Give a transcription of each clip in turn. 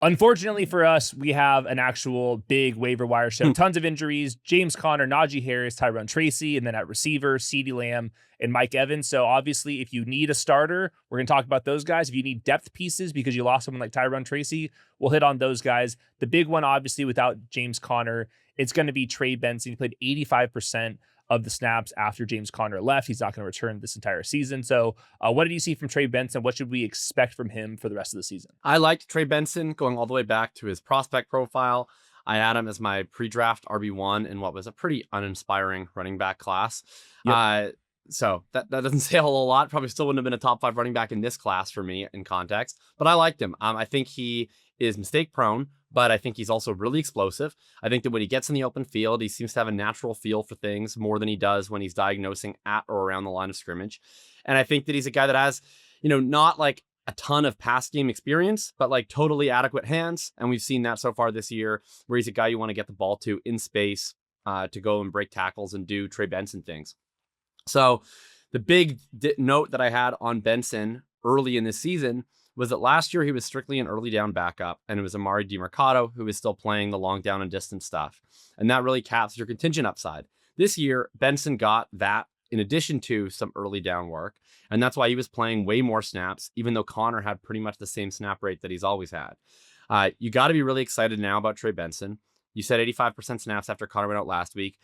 Unfortunately for us, we have an actual big waiver wire show. Tons of injuries. James Conner, Najee Harris, Tyrone Tracy, and then at receiver, CeeDee Lamb and Mike Evans. So obviously, if you need a starter, we're going to talk about those guys. If you need depth pieces because you lost someone like Tyrone Tracy, we'll hit on those guys. The big one, obviously, without James Conner, it's going to be Trey Benson. He played 85% of the snaps after James Conner left. He's not going to return this entire season. So what did you see from Trey Benson? What should we expect from him for the rest of the season? I liked Trey Benson going all the way back to his prospect profile. I had him as my pre-draft RB1 in what was a pretty uninspiring running back class. Yep. So that doesn't say a whole lot. Probably still wouldn't have been a top 5 running back in this class for me in context, but I liked him. I think he is mistake prone, but I think he's also really explosive. I think that when he gets in the open field, he seems to have a natural feel for things more than he does when he's diagnosing at or around the line of scrimmage. And I think that he's a guy that has, not like a ton of pass game experience, but like totally adequate hands. And we've seen that so far this year, where he's a guy you want to get the ball to in space to go and break tackles and do Trey Benson things. So the big note that I had on Benson early in this season was that last year he was strictly an early down backup, and it was Amari DiMercato who was still playing the long down and distance stuff. And that really caps your contingent upside. This year, Benson got that in addition to some early down work. And that's why he was playing way more snaps, even though Conner had pretty much the same snap rate that he's always had. You got to be really excited now about Trey Benson. You said 85% snaps after Conner went out last week.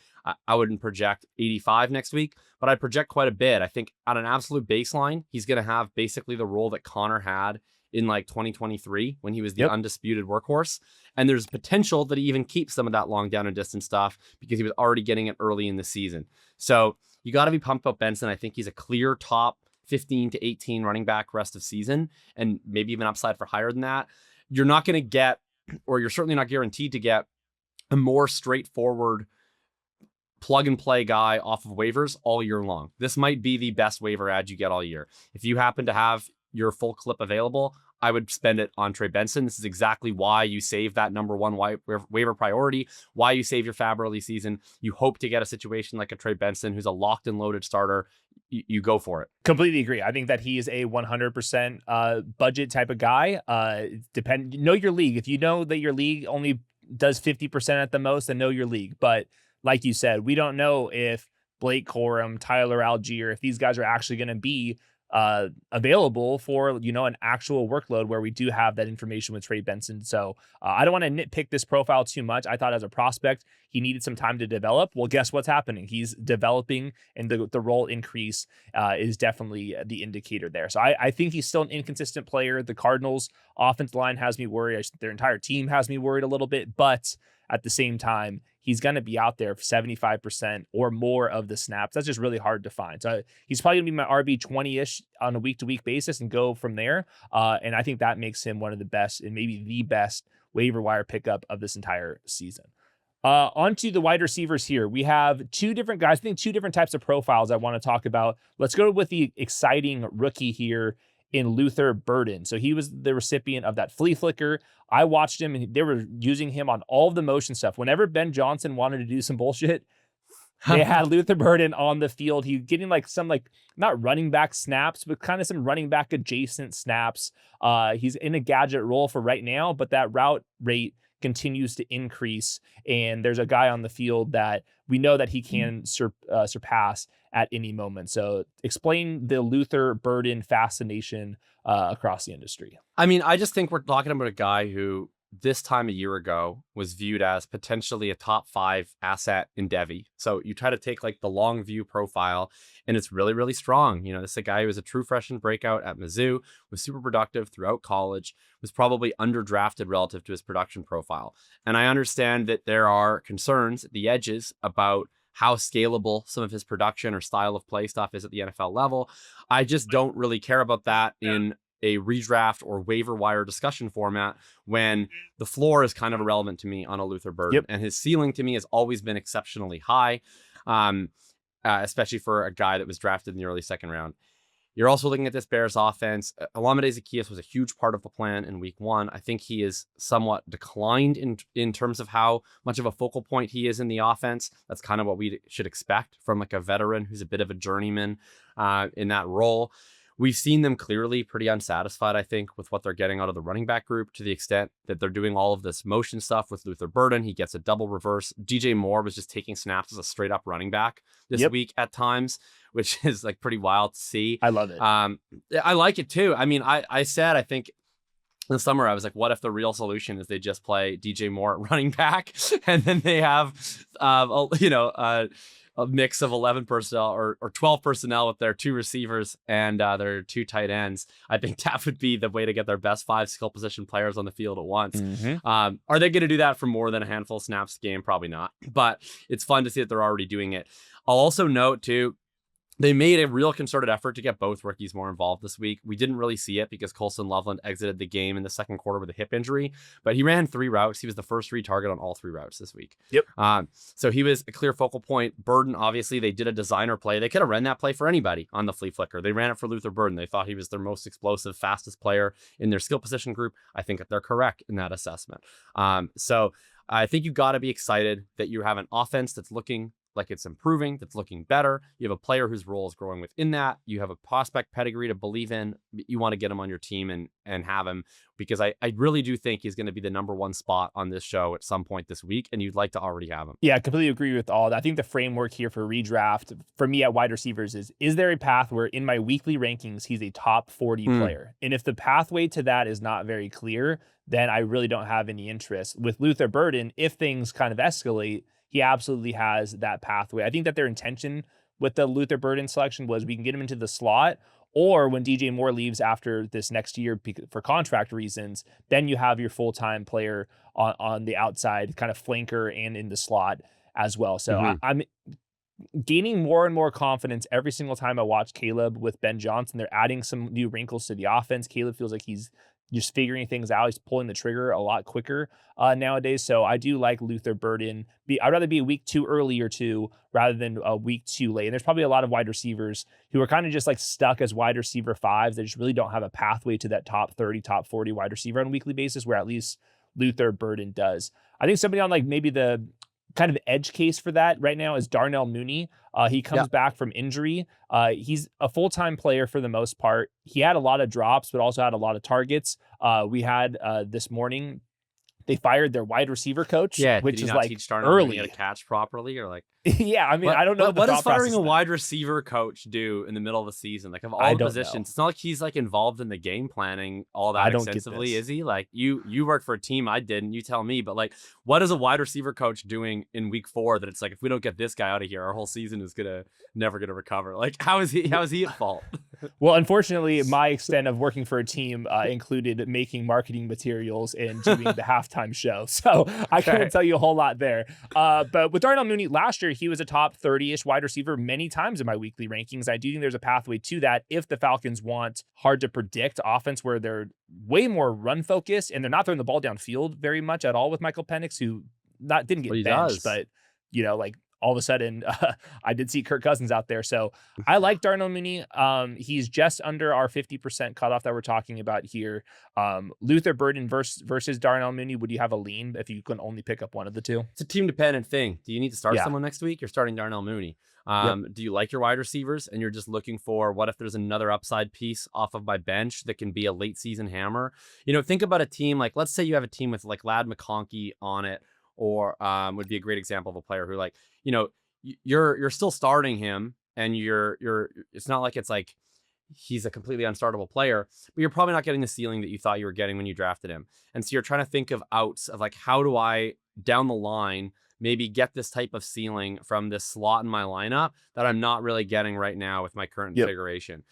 I wouldn't project 85 next week, but I'd project quite a bit. I think at an absolute baseline, he's going to have basically the role that Conner had in like 2023 when he was the undisputed workhorse. And there's potential that he even keeps some of that long down and distance stuff because he was already getting it early in the season. So you got to be pumped about Benson. I think he's a clear top 15 to 18 running back rest of season, and maybe even upside for higher than that. You're not going to get, or you're certainly not guaranteed to get, a more straightforward plug and play guy off of waivers all year long. This might be the best waiver ad you get all year. If you happen to have your full clip available, I would spend it on Trey Benson. This is exactly why you save that number one waiver priority, why you save your fab early season. You hope to get a situation like a Trey Benson, who's a locked and loaded starter. You go for it. Completely agree. I think that he is a 100% budget type of guy. Know your league. If you know that your league only does 50% at the most, then know your league. But like you said, we don't know if Blake Corum, Tyler Allgeier, if these guys are actually going to be available for, an actual workload where we do have that information with Trey Benson. So I don't want to nitpick this profile too much. I thought as a prospect, he needed some time to develop. Well, guess what's happening? He's developing, and the role increase is definitely the indicator there. So I think he's still an inconsistent player. The Cardinals offensive line has me worried. Their entire team has me worried a little bit, but at the same time, he's going to be out there for 75% or more of the snaps. That's just really hard to find. So he's probably going to be my RB 20-ish on a week-to-week basis and go from there. And I think that makes him one of the best and maybe the best waiver wire pickup of this entire season. Onto the wide receivers here. We have two different guys, I think two different types of profiles I want to talk about. Let's go with the exciting rookie here in Luther Burden. So he was the recipient of that flea flicker. I watched him, and they were using him on all of the motion stuff. Whenever Ben Johnson wanted to do some bullshit, they had Luther Burden on the field. He's getting some not running back snaps, but kind of some running back adjacent snaps. He's in a gadget role for right now, but that route rate continues to increase. And there's a guy on the field that we know that he can surpass at any moment. So explain the Luther Burden fascination across the industry. I mean, I just think we're talking about a guy who this time a year ago was viewed as potentially a top 5 asset in Devy. So you try to take like the long view profile, and it's really, really strong. This is a guy who was a true freshman breakout at Mizzou, was super productive throughout college, was probably underdrafted relative to his production profile. And I understand that there are concerns at the edges about how scalable some of his production or style of play stuff is at the NFL level. I just don't really care about that in a redraft or waiver wire discussion format when the floor is kind of irrelevant to me on a Luther Burden. And his ceiling to me has always been exceptionally high, especially for a guy that was drafted in the early second round. You're also looking at this Bears offense. Olamide Zaccheaus was a huge part of the plan in week 1. I think he is somewhat declined in terms of how much of a focal point he is in the offense. That's kind of what we should expect from like a veteran who's a bit of a journeyman in that role. We've seen them clearly pretty unsatisfied, I think, with what they're getting out of the running back group, to the extent that they're doing all of this motion stuff with Luther Burden. He gets a double reverse. DJ Moore was just taking snaps as a straight up running back this week at times, which is like pretty wild to see. I love it. I like it too. I mean, I said, I think in the summer, I was like, what if the real solution is they just play DJ Moore at running back and then they have, a mix of 11 personnel or 12 personnel with their 2 receivers and their 2 tight ends. I think that would be the way to get their best 5 skill position players on the field at once. Are they going to do that for more than a handful of snaps a game? Probably not, but it's fun to see that they're already doing it. I'll also note too, they made a real concerted effort to get both rookies more involved this week. We didn't really see it because Colson Loveland exited the game in the second quarter with a hip injury, but he ran 3 routes. He was the first read target on all 3 routes this week. So he was a clear focal point. Burden, obviously, they did a designer play. They could have run that play for anybody on the flea flicker. They ran it for Luther Burden. They thought he was their most explosive, fastest player in their skill position group. I think that they're correct in that assessment. So I think you've got to be excited that you have an offense that's looking like it's improving, that's looking better. You have a player whose role is growing within that. You have a prospect pedigree to believe in. You want to get him on your team and have him, because I really do think he's going to be the number 1 spot on this show at some point this week, and you'd like to already have him. Yeah, I completely agree with all that. I think the framework here for redraft for me at wide receivers is there a path where in my weekly rankings, he's a top 40 player? And if the pathway to that is not very clear, then I really don't have any interest. With Luther Burden, if things kind of escalate, he absolutely has that pathway. I think that their intention with the Luther Burden selection was we can get him into the slot, or when DJ Moore leaves after this next year for contract reasons, then you have your full-time player on the outside, kind of flanker and in the slot as well. So I'm gaining more and more confidence every single time I watch Caleb with Ben Johnson. They're adding some new wrinkles to the offense. Caleb feels like he's just figuring things out. He's pulling the trigger a lot quicker nowadays. So I do like Luther Burden. I'd rather be a week too early or 2 rather than a week too late. And there's probably a lot of wide receivers who are kind of just like stuck as wide receiver 5s. They just really don't have a pathway to that top 30, top 40 wide receiver on a weekly basis, where at least Luther Burden does. I think somebody on like maybe the kind of edge case for that right now is Darnell Mooney. He comes back from injury. He's a full-time player for the most part. He had a lot of drops, but also had a lot of targets. We had this morning, they fired their wide receiver coach, which is like early to catch properly, or like, yeah, I mean, I don't know. What does firing a wide receiver coach do in the middle of the season? Like, of all the positions, it's not like he's like involved in the game planning all that extensively, is he? Like, you work for a team, I didn't. You tell me, but like, what is a wide receiver coach doing in week 4 that it's like, if we don't get this guy out of here, our whole season is never gonna recover? Like, how is he at fault? Well, unfortunately, my extent of working for a team included making marketing materials and doing the halftime show, so I couldn't tell you a whole lot there. But with Darnell Mooney last year, he was a top 30-ish wide receiver many times in my weekly rankings. I do think there's a pathway to that if the Falcons want hard to predict offense where they're way more run focused and they're not throwing the ball downfield very much at all with Michael Penix, who didn't get benched, but like all of a sudden I did see Kirk Cousins out there. So I like Darnell Mooney. He's just under our 50% cutoff that we're talking about here. Luther Burden versus Darnell Mooney. Would you have a lean if you can only pick up one of the two? It's a team dependent thing. Do you need to start someone next week? You're starting Darnell Mooney. Do you like your wide receivers and you're just looking for what if there's another upside piece off of my bench that can be a late season hammer? Think about a team like, let's say you have a team with like Ladd McConkey on it, or would be a great example of a player who, like, you're still starting him, and you're it's not like it's like he's a completely unstartable player, but you're probably not getting the ceiling that you thought you were getting when you drafted him. And so you're trying to think of outs of like, how do I down the line maybe get this type of ceiling from this slot in my lineup that I'm not really getting right now with my current configuration?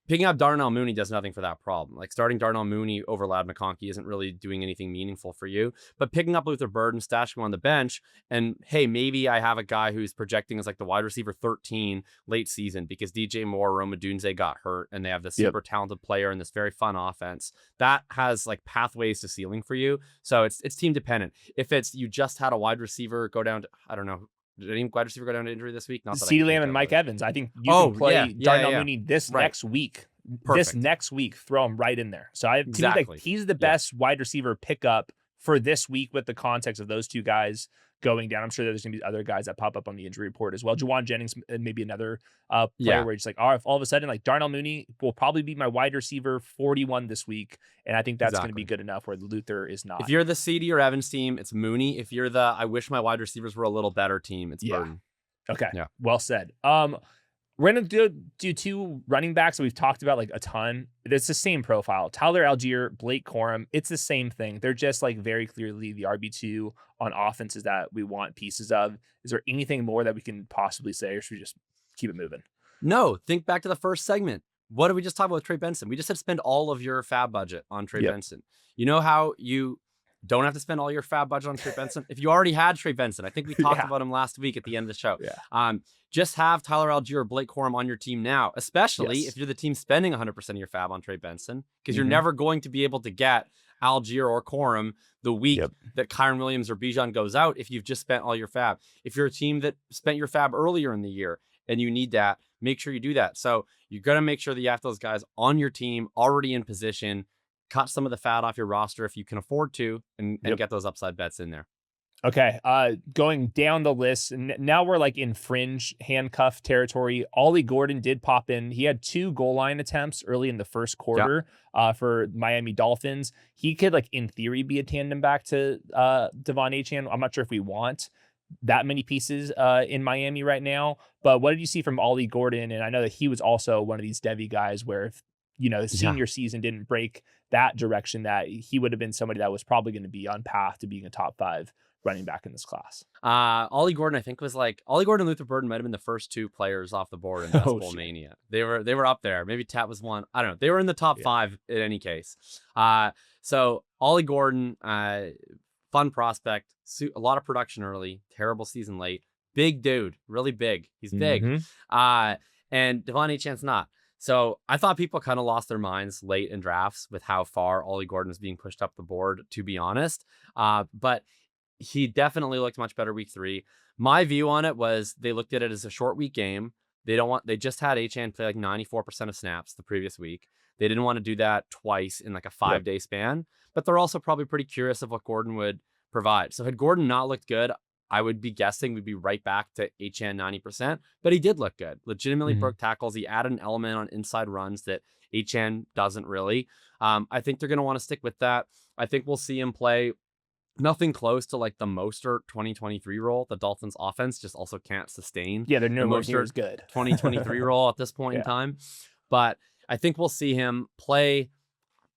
Picking up Darnell Mooney does nothing for that problem. Like, starting Darnell Mooney over Ladd McConkey isn't really doing anything meaningful for you. But picking up Luther Burden, stashing him on the bench, and hey, maybe I have a guy who's projecting as like the wide receiver 13 late season because DJ Moore, Rome Odunze got hurt, and they have this super talented player and this very fun offense that has like pathways to ceiling for you. So it's team dependent. If it's you just had a wide receiver go down to, I don't know, did any wide receiver go down to injury this week? Not CeeDee Lamb and Mike Evans. I think you can play Darnell Mooney this next week. Perfect. This next week, throw him right in there. So to me, like, he's the best wide receiver pickup for this week, with the context of those two guys going down, I'm sure there's going to be other guys that pop up on the injury report as well. Juwan Jennings, maybe another player Yeah. where it's like, all of a sudden, like Darnell Mooney will probably be my wide receiver 41 this week. And I think that's going to be good enough where Luther is not. If you're the CD or Evans team, it's Mooney. If you're the I wish my wide receivers were a little better team, it's Burton. Okay. Yeah. Well said. We're going to do two running backs that we've talked about like a ton. It's the same profile. Tyler Allgeier, Blake Corum. It's the same thing. They're just like very clearly the RB2 on offenses that we want pieces of. Is there anything more that we can possibly say, or should we just keep it moving? No, think back to the first segment. What did we just talk about with Trey Benson? We just said spend all of your fab budget on Trey Benson. You know how you don't have to spend all your fab budget on Trey Benson? If you already had Trey Benson, I think we talked about him last week at the end of the show. Just have Tyler Allgeier or Blake Corum on your team now, especially if you're the team spending 100% of your fab on Trey Benson, because you're never going to be able to get Allgeier or Corum the week that Kyron Williams or Bijan goes out if you've just spent all your fab. If you're a team that spent your fab earlier in the year and you need that, make sure you do that. So you're going to make sure that you have those guys on your team already in position. Cut some of the fat off your roster if you can afford to, and get those upside bets in there. Okay, going down the list, and now we're like in fringe handcuff territory. Ollie Gordon did pop in. He had 2 goal line attempts early in the first quarter for Miami Dolphins. He could, like, in theory, be a tandem back to Devon Achane. I'm not sure if we want that many pieces in Miami right now, but what did you see from Ollie Gordon? And I know that he was also one of these Devy guys where if, the senior season didn't break that direction, that he would have been somebody that was probably going to be on path to being a top 5 running back in this class. Ollie Gordon, I think, was like Ollie Gordon and Luther Burden might have been the first 2 players off the board in Best Bowl Mania. They were up there. Maybe Tat was one. I don't know. They were in the top 5 in any case. So Ollie Gordon, fun prospect, a lot of production early, terrible season late, big dude, really big. He's big. And Devon Achane's not. So I thought people kind of lost their minds late in drafts with how far Ollie Gordon is being pushed up the board, to be honest. But he definitely looked much better week 3. My view on it was they looked at it as a short week game. They just had Achane play like 94% of snaps the previous week. They didn't want to do that twice in like a 5-day span, but they're also probably pretty curious of what Gordon would provide. So had Gordon not looked good, I would be guessing we'd be right back to Achane 90%, but he did look good. Legitimately broke tackles. He added an element on inside runs that Achane doesn't really. I think they're going to want to stick with that. I think we'll see him play nothing close to like the Mostert 2023 role. The Dolphins offense just also can't sustain. Yeah, they're nowhere near as good. 2023 role at this point in time. But I think we'll see him play,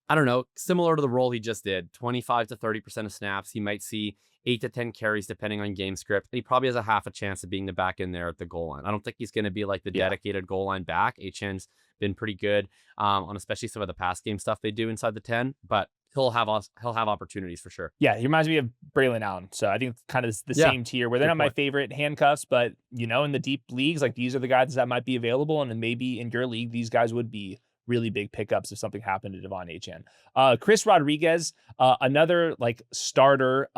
I don't know, similar to the role he just did, 25 to 30% of snaps. He might see 8 to 10 carries depending on game script. And he probably has a half a chance of being the back in there at the goal line. I don't think he's going to be like the dedicated goal line back. Achane's been pretty good on especially some of the pass game stuff they do inside the 10, but he'll have opportunities for sure. Yeah, he reminds me of Braylon Allen. So I think it's kind of the same tier where they're not my favorite handcuffs, but in the deep leagues, like these are the guys that might be available. And then maybe in your league, these guys would be really big pickups if something happened to Devon Achane. Chris Rodriguez, another like starter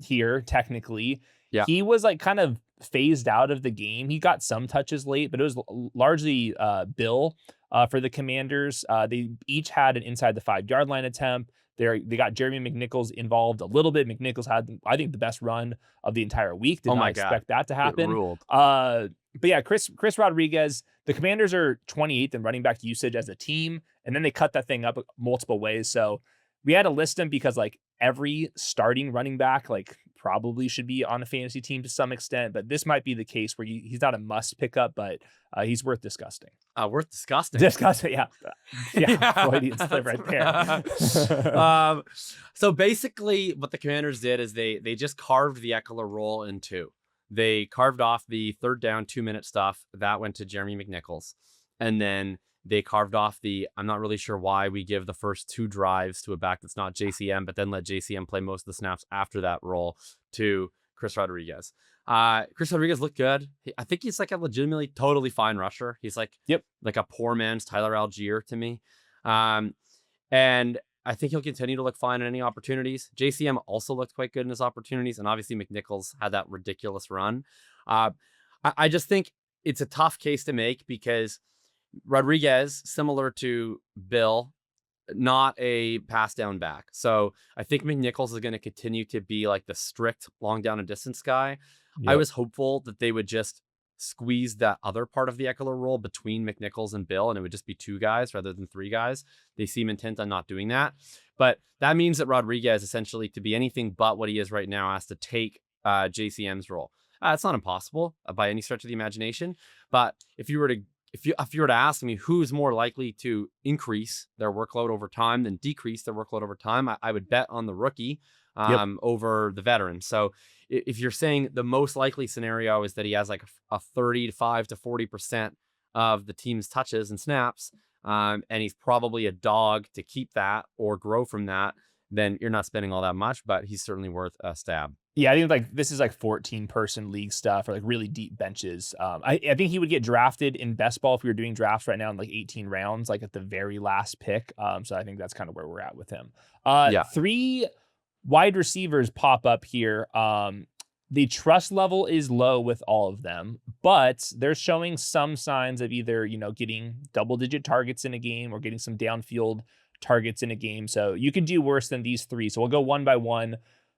here, technically. Yeah. He was like kind of phased out of the game. He got some touches late, but it was largely Bill for the Commanders. They each had an inside the 5-yard line attempt. They got Jeremy McNichols involved a little bit. McNichols had, I think, the best run of the entire week. Did not expect that to happen. It ruled. But yeah, Chris Rodriguez, the Commanders are 28th in running back usage as a team, and then they cut that thing up multiple ways. So we had to list him because like every starting running back like probably should be on a fantasy team to some extent, but this might be the case where he's not a must pick up, but he's worth disgusting. Worth disgusting. Disgusting, yeah. Freudian slip right there. So basically what the Commanders did is they just carved the Eckler role in 2. They carved off the 3rd down 2-minute stuff. That went to Jeremy McNichols. And then they carved off I'm not really sure why we give the first 2 drives to a back that's not JCM, but then let JCM play most of the snaps after that role to Chris Rodriguez. Chris Rodriguez looked good. I think he's like a legitimately totally fine rusher. He's like, like a poor man's Tyler Allgeier to me. And I think he'll continue to look fine in any opportunities. JCM also looked quite good in his opportunities. And obviously McNichols had that ridiculous run. I just think it's a tough case to make because Rodriguez, similar to Bill, not a pass down back. So I think McNichols is going to continue to be like the strict long down and distance guy. I was hopeful that they would just squeeze that other part of the Eckler role between McNichols and Bill, and it would just be 2 guys rather than 3 guys. They seem intent on not doing that. But that means that Rodriguez, essentially, to be anything but what he is right now, has to take JCM's role. It's not impossible by any stretch of the imagination. But if you were to ask me who's more likely to increase their workload over time than decrease their workload over time, I would bet on the rookie over the veteran. So if you're saying the most likely scenario is that he has like a 35 to 40% of the team's touches and snaps, and he's probably a dog to keep that or grow from that, then you're not spending all that much, but he's certainly worth a stab. Yeah, I think like this is like 14-person league stuff or like really deep benches. I think he would get drafted in best ball if we were doing drafts right now in like 18 rounds, like at the very last pick. So I think that's kind of where we're at with him. 3 wide receivers pop up here. The trust level is low with all of them, but they're showing some signs of either, getting double-digit targets in a game or getting some downfield targets in a game. So you can do worse than these 3. So we'll go one by one.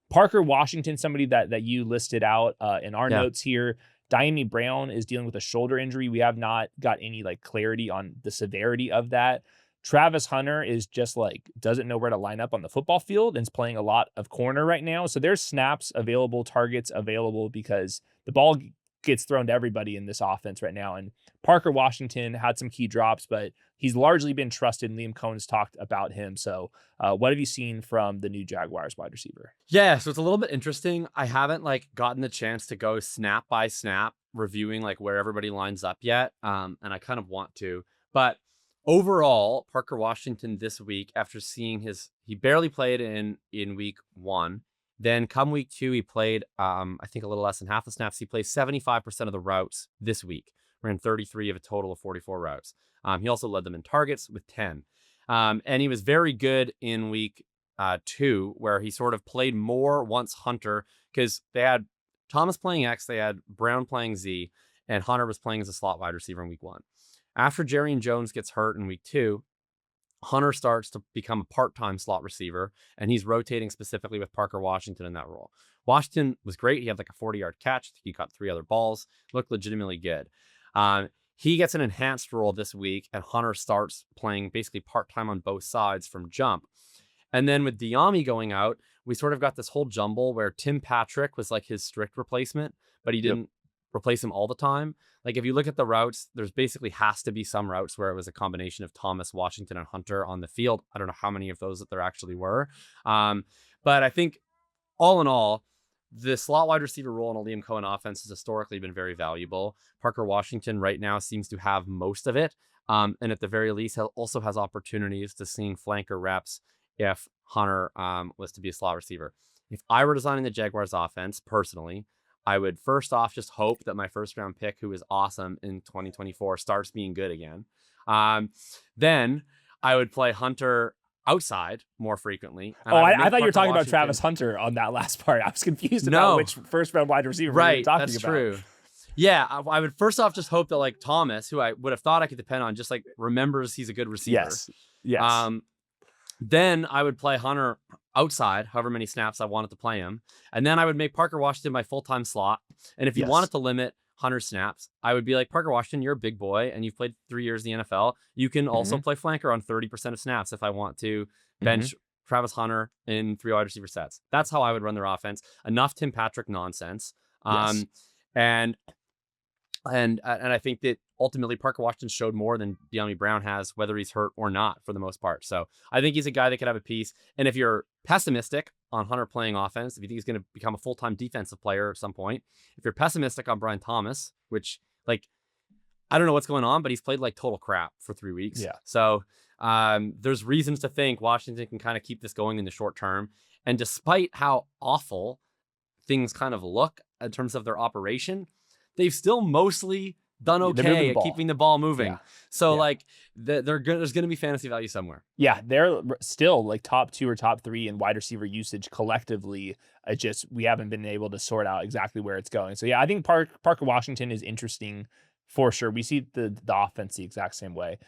Parker Washington, somebody that you listed out in our notes here. Dyami Brown is dealing with a shoulder injury. We have not got any like clarity on the severity of that. Travis Hunter is just like doesn't know where to line up on the football field and is playing a lot of corner right now. So there's snaps available, targets available, because the ball gets thrown to everybody in this offense right now. And Parker Washington had some key drops, but he's largely been trusted, and Liam Cohen's talked about him. So what have you seen from the new Jaguars wide receiver? Yeah, so it's a little bit interesting. I haven't like gotten the chance to go snap by snap reviewing like where everybody lines up yet. And I kind of want to, but overall, Parker Washington this week, after seeing he barely played in week 1. Then come week 2, he played, I think a little less than half the snaps. He plays 75% of the routes this week. Ran 33 of a total of 44 routes. He also led them in targets with 10. And he was very good in week 2, where he sort of played more once Hunter, because they had Thomas playing X, they had Brown playing Z, and Hunter was playing as a slot wide receiver in week 1. After Jerrion Jones gets hurt in week 2, Hunter starts to become a part-time slot receiver, and he's rotating specifically with Parker Washington in that role. Washington was great. He had like a 40-yard catch. He caught 3 other balls. Looked legitimately good. He gets an enhanced role this week, and Hunter starts playing basically part-time on both sides from jump. And then with Dyami going out, we sort of got this whole jumble where Tim Patrick was like his strict replacement, but he didn't replace him all the time. Like if you look at the routes, there's basically has to be some routes where it was a combination of Thomas, Washington, and Hunter on the field. I don't know how many of those that there actually were. But I think all in all, the slot wide receiver role in a Liam Cohen offense has historically been very valuable. Parker Washington right now seems to have most of it. And at the very least, he also has opportunities to seeing flanker reps if Hunter was to be a slot receiver. If I were designing the Jaguars offense personally, I would first off just hope that my first round pick, who is awesome in 2024, starts being good again. Then I would play Hunter outside more frequently. I thought you were talking about Travis Hunter on that last part. I was confused about which first round wide receiver you were talking that's about. True. Yeah, I would first off just hope that like Thomas, who I would have thought I could depend on, just like remembers he's a good receiver. Yes. Then I would play Hunter outside, however many snaps I wanted to play him. And then I would make Parker Washington my full-time slot. And if you wanted to limit Hunter's snaps, I would be like, Parker Washington, you're a big boy and you've played 3 years in the NFL. You can also play flanker on 30% of snaps if I want to bench Travis Hunter in 3 wide receiver sets. That's how I would run their offense. Enough Tim Patrick nonsense. And I think that ultimately Parker Washington showed more than Dyami Brown has, whether he's hurt or not, for the most part. So I think he's a guy that could have a piece. And if you're pessimistic on Hunter playing offense, if you think he's going to become a full-time defensive player at some point, if you're pessimistic on Brian Thomas, which like, I don't know what's going on, but he's played like total crap for 3 weeks. Yeah. So there's reasons to think Washington can kind of keep this going in the short term. And despite how awful things kind of look in terms of their operation, they've still mostly done okay at keeping the ball moving. So like there's going to be fantasy value somewhere. Yeah, they're still like top 2 or top 3 in wide receiver usage collectively. We haven't been able to sort out exactly where it's going. So yeah, I think Parker Washington is interesting for sure. We see the offense the exact same way.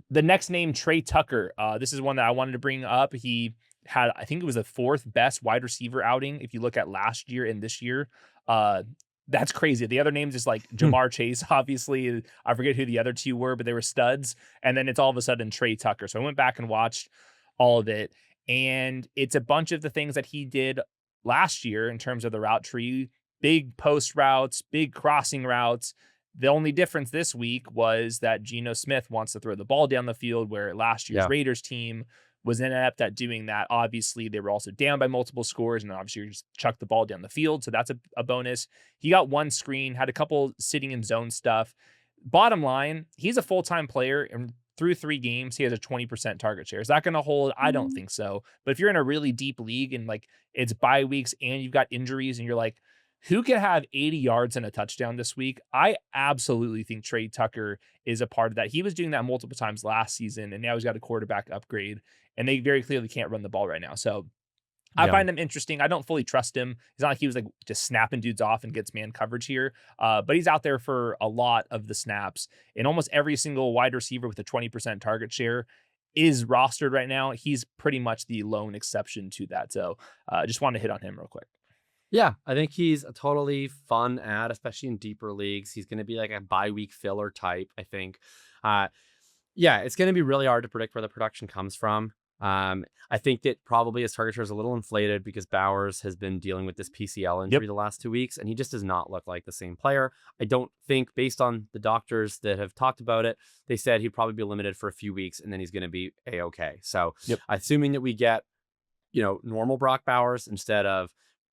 The next name, Tre Tucker. This is one that I wanted to bring up. He had, I think it was the 4th best wide receiver outing if you look at last year and this year. That's crazy. The other names is like Jamar Chase, obviously. I forget who the other two were, but they were studs. And then it's all of a sudden Tre Tucker. So I went back and watched all of it. And it's a bunch of the things that he did last year in terms of the route tree, big post routes, big crossing routes. The only difference this week was that Geno Smith wants to throw the ball down the field, where last year's Raiders team was inept at doing that. Obviously, they were also down by multiple scores, and obviously you just chuck the ball down the field, so that's a bonus. He got one screen, had a couple sitting in zone stuff. Bottom line, he's a full-time player, and through 3 games, he has a 20% target share. Is that going to hold? I don't think so. But if you're in a really deep league and like it's bye weeks and you've got injuries and you're like, who can have 80 yards and a touchdown this week? I absolutely think Tre Tucker is a part of that. He was doing that multiple times last season, and now he's got a quarterback upgrade, and they very clearly can't run the ball right now. So I find him interesting. I don't fully trust him. It's not like he was like just snapping dudes off and gets man coverage here, but he's out there for a lot of the snaps. And almost every single wide receiver with a 20% target share is rostered right now. He's pretty much the lone exception to that. So I just want to hit on him real quick. Yeah, I think he's a totally fun ad, especially in deeper leagues. He's going to be like a bye-week filler type, I think. Yeah, it's going to be really hard to predict where the production comes from. I think that probably his target share is a little inflated because Bowers has been dealing with this PCL injury the last 2 weeks, and he just does not look like the same player. I don't think, based on the doctors that have talked about it, they said he'd probably be limited for a few weeks, and then he's going to be A-okay. So assuming that we get, normal Brock Bowers instead of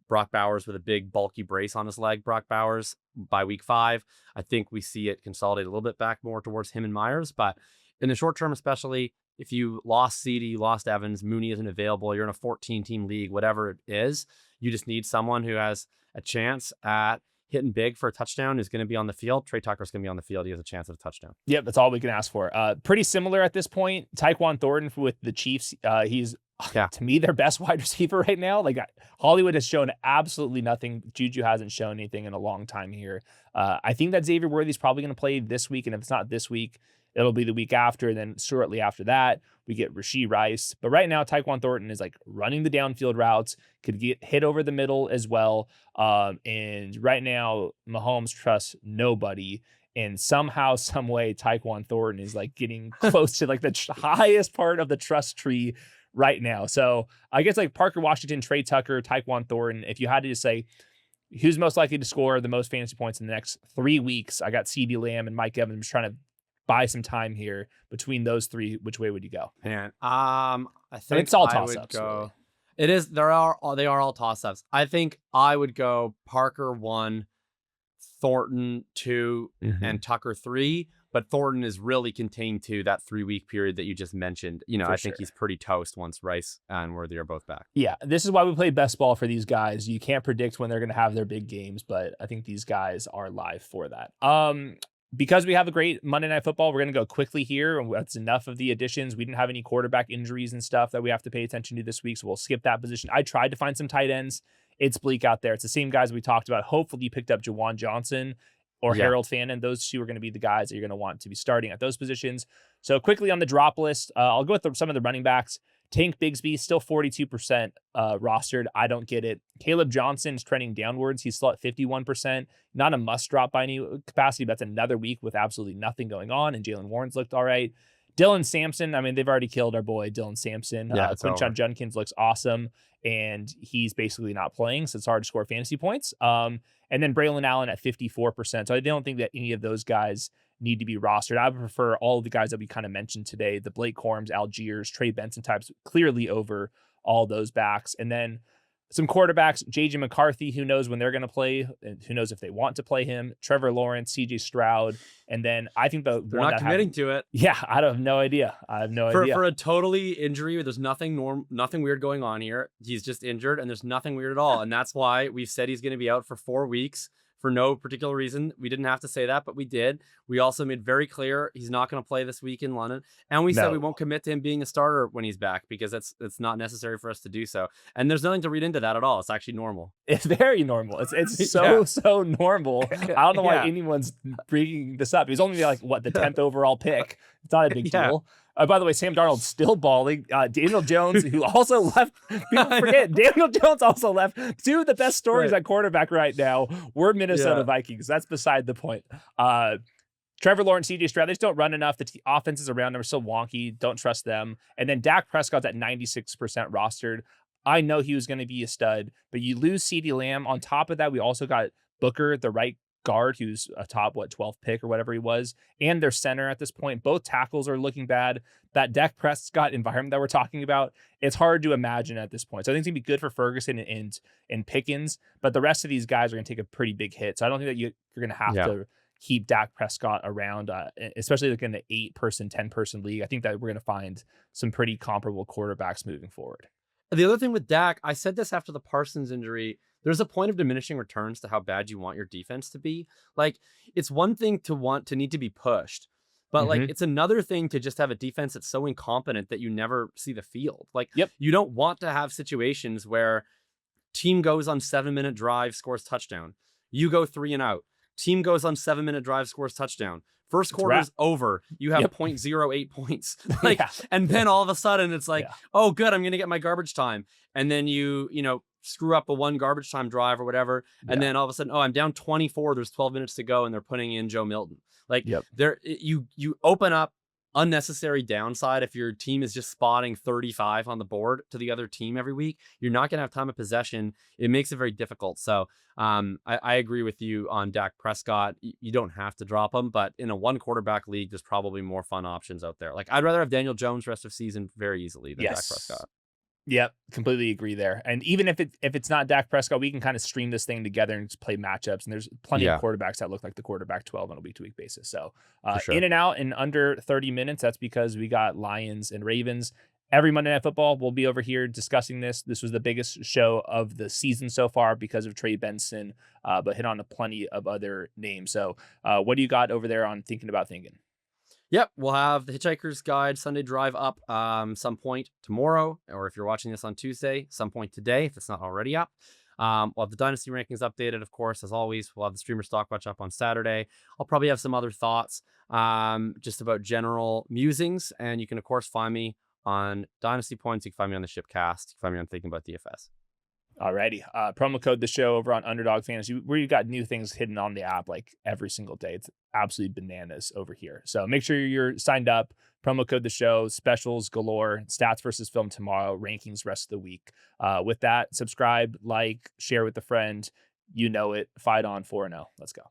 Brock Bowers with a big bulky brace on his leg, Brock Bowers by week 5, I think we see it consolidate a little bit back more towards him and Myers. But in the short term, especially if you lost CD, you lost Evans, Mooney isn't available, you're in a 14-team league, whatever it is, you just need someone who has a chance at hitting big for a touchdown, who's going to be on the field. Tre Tucker's going to be on the field. He has a chance of a touchdown. Yep, that's all we can ask for. Pretty similar at this point. Tyquan Thornton with the Chiefs. He's to me their best wide receiver right now. Like Hollywood has shown absolutely nothing. Juju hasn't shown anything in a long time here. I think that Xavier Worthy's probably going to play this week, and if it's not this week, it'll be the week after. And then shortly after that, we get Rashee Rice. But right now, Tyquan Thornton is like running the downfield routes, could get hit over the middle as well. And right now, Mahomes trusts nobody. And somehow, some way, Tyquan Thornton is like getting close to like the highest part of the trust tree right now. So I guess like Parker Washington, Tre Tucker, Tyquan Thornton, if you had to just say who's most likely to score the most fantasy points in the next 3 weeks, I got CeeDee Lamb and Mike Evans. I'm just trying to buy some time here between those 3. Which way would you go? Man, I think it's all I toss would ups. Go. Really. It is. They are all toss ups. I think I would go Parker 1, Thornton 2, and Tucker 3. But Thornton is really contained to that 3-week period that you just mentioned. I think he's pretty toast once Rice and Worthy are both back. Yeah, this is why we play best ball for these guys. You can't predict when they're going to have their big games, but I think these guys are live for that. Because we have a great Monday Night Football, we're going to go quickly here. That's enough of the additions. We didn't have any quarterback injuries and stuff that we have to pay attention to this week, so we'll skip that position. I tried to find some tight ends. It's bleak out there. It's the same guys we talked about. Hopefully you picked up Jawan Johnson or Harold Fannin. Those 2 are going to be the guys that you're going to want to be starting at those positions. So quickly on the drop list, I'll go with some of the running backs. Tank Bigsby, still 42% rostered. I don't get it. Caleb Johnson is trending downwards. He's still at 51%. Not a must drop by any capacity, but that's another week with absolutely nothing going on. And Jalen Warren's looked all right. Dylan Sampson, I mean, they've already killed our boy Dylan Sampson. Quinshon Judkins looks awesome, and he's basically not playing, so it's hard to score fantasy points. And then Braylon Allen at 54%. So I don't think that any of those guys need to be rostered. I would prefer all of the guys that we kind of mentioned today, the Blake Corums, Allgeiers, Trey Benson types, clearly over all those backs. And then some quarterbacks, J.J. McCarthy, who knows when they're going to play, and who knows if they want to play him, Trevor Lawrence, C.J. Stroud, and then I think they're not committing to it. Yeah, I have no idea. For a totally injury, there's nothing weird going on here. He's just injured, and there's nothing weird at all. And that's why we've said he's going to be out for 4 weeks for no particular reason. We didn't have to say that, but we did. We also made very clear he's not going to play this week in London. And we said we won't commit to him being a starter when he's back because it's not necessary for us to do so. And there's nothing to read into that at all. It's actually normal. It's very normal. It's so normal. I don't know why anyone's bringing this up. He's only like, what, the 10th overall pick. It's not a big deal. By the way, Sam Darnold's still balling. Daniel Jones, who also left. People forget, Daniel Jones also left. Two of the best stories at quarterback right now were Minnesota Vikings. That's beside the point. Trevor Lawrence, CJ Stroud, they just don't run enough. The offenses around them are so wonky. Don't trust them. And then Dak Prescott's at 96% rostered. I know he was going to be a stud, but you lose CeeDee Lamb. On top of that, we also got Booker, the right guard, who's a top 12th pick or whatever he was, and their center at this point. Both tackles are looking bad. That Dak Prescott environment that we're talking about, it's hard to imagine at this point. So I think it's gonna be good for Ferguson and Pickens, but the rest of these guys are gonna take a pretty big hit. So I don't think that you're gonna have to keep Dak Prescott around, especially like in the 8-person, 10-person league. I think that we're gonna find some pretty comparable quarterbacks moving forward. The other thing with Dak, I said this after the Parsons injury, there's a point of diminishing returns to how bad you want your defense to be. Like, it's one thing to need to be pushed, but like, it's another thing to just have a defense that's so incompetent that you never see the field. Like, you don't want to have situations where team goes on 7-minute drive, scores touchdown. You go 3 and out. Team goes on 7-minute drive, scores touchdown. First quarter's over. You have 0.08 points. Like, and then all of a sudden it's like, oh, good, I'm going to get my garbage time. And then you screw up a 1 garbage time drive or whatever. And then all of a sudden, oh, I'm down 24. There's 12 minutes to go. And they're putting in Joe Milton. Like you open up unnecessary downside. If your team is just spotting 35 on the board to the other team every week, you're not going to have time of possession. It makes it very difficult. So I agree with you on Dak Prescott. You don't have to drop him, but in a 1 quarterback league, there's probably more fun options out there. Like, I'd rather have Daniel Jones rest of season very easily than Dak Prescott. Yep, completely agree there. And even if it's not Dak Prescott, we can kind of stream this thing together and just play matchups. And there's plenty of quarterbacks that look like the quarterback 12 on a week-to-week basis. So in and out in under 30 minutes. That's because we got Lions and Ravens. Every Monday Night Football, we'll be over here discussing this. This was the biggest show of the season so far because of Trey Benson, but hit on plenty of other names. So what do you got over there on Thinking About Thinking? Yep, we'll have the Hitchhiker's Guide Sunday Drive up some point tomorrow, or if you're watching this on Tuesday, some point today, if it's not already up. We'll have the Dynasty rankings updated, of course, as always. We'll have the Streamer Stock Watch up on Saturday. I'll probably have some other thoughts just about general musings, and you can, of course, find me on Dynasty Points. You can find me on the Shipcast. You can find me on Thinking About DFS. Alrighty. Promo code the show over on Underdog Fantasy, where you got new things hidden on the app like every single day. It's absolutely bananas over here. So make sure you're signed up. Promo code the show, specials galore, stats versus film tomorrow, rankings rest of the week. With that, subscribe, like, share with a friend. You know it. Fight on 4-0. Let's go.